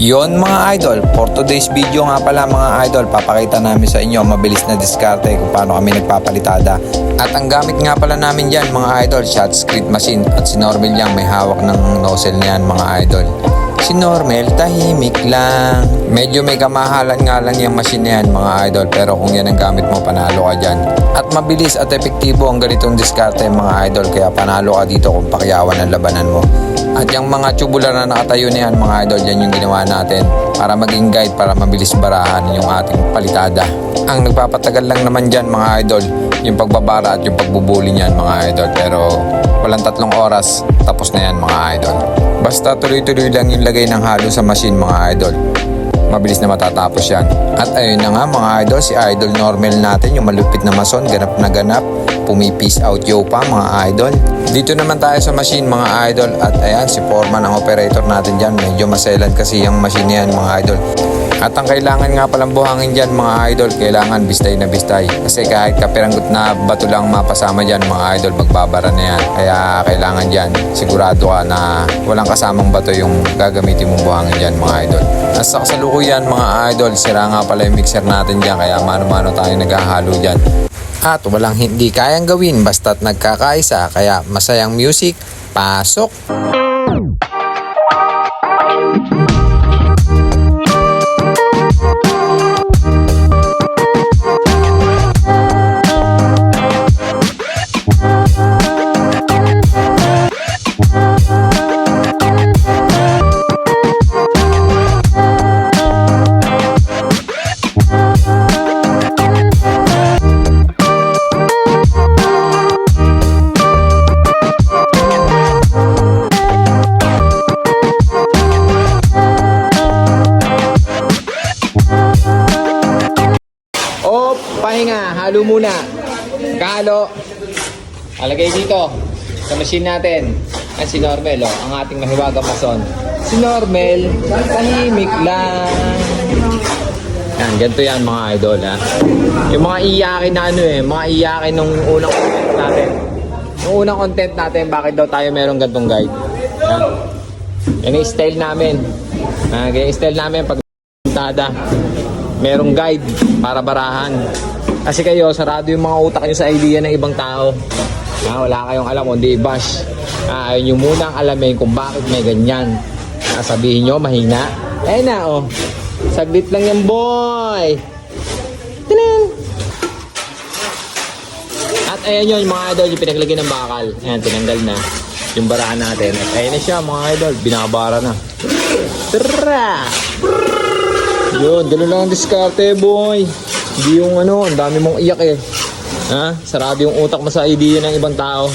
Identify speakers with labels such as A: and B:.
A: Yon mga idol, for today's video nga pala mga idol, papakita namin sa inyo mabilis na diskarte kung paano kami nagpapalitada. At ang gamit nga pala namin dyan mga idol, shot script machine, at si Normel yang may hawak ng nozzle na yan mga idol. Si Normel tahimik lang. Medyo may kamahalan nga lang yung machine na yan mga idol, pero kung yan ang gamit mo, panalo ka dyan. At mabilis at epektibo ang ganitong diskarte mga idol, kaya panalo ka dito kung pakyawan ang labanan mo. At yung mga tubular na nakatayo na yan mga idol, yan yung ginawa natin para maging guide, para mabilis barahan yung ating palitada. Ang nagpapatagal lang naman dyan mga idol, yung pagbabara at yung pagbubuli niyan mga idol, pero walang 3 oras, tapos na yan mga idol. Basta tuloy-tuloy lang yung lagay ng halo sa machine mga idol, mabilis na matatapos yan. At ayun na nga mga idol, si Idol Normel natin, yung malupit na mason, ganap na ganap, pumi-peace out yo pa mga idol. Dito naman tayo sa machine mga idol, at ayan si Foreman ang operator natin dyan. Medyo maselan kasi yung machine yan mga idol. At ang kailangan nga palang buhangin dyan mga idol, kailangan bistay na bistay. Kasi kahit kapiranggot na bato lang mapasama dyan mga idol, magbabara na yan. Kaya kailangan dyan, sigurado ka na walang kasamang bato yung gagamitin mong buhangin dyan mga idol. At sa kasalukuyan mga idol, sira nga pala yung mixer natin dyan, kaya mano-mano tayo naghahalo dyan. At walang hindi kayang gawin basta't nagkakaisa, kaya masayang music, pasok!
B: Pahinga, halo muna. Kahalo. Alagay dito sa machine natin. At si Normel, ang ating mahiwagang mason. Si Normel, tahimik lang. Yan, ganito yan mga idol ha. Yung mga iyakin na mga iyakin nung unang content natin. Nung unang content natin, bakit daw tayo merong gantong guide. Yan. Yan yung style namin. Yan yung style namin pag tada. Merong guide para barahan. Kasi kayo, sarado yung mga utak nyo sa idea ng ibang tao. Wala kayong alam, kundi bash. Ayun yung munang alamin kung bakit may ganyan. Sabihin nyo, mahina. Ayun na, oh. Saglit lang yan, boy. Tinan! At ayan yun, mga idol, yung pinaglagay ng bakal. Ayan, tinanggal na yung barahan natin. At ayan na siya, mga idol. Binabara na. Tara! Yun, gano'n lang ang diskarte, boy. Hindi yung ang dami mong iyak eh. Sarado yung utak mo sa idea ng ibang tao.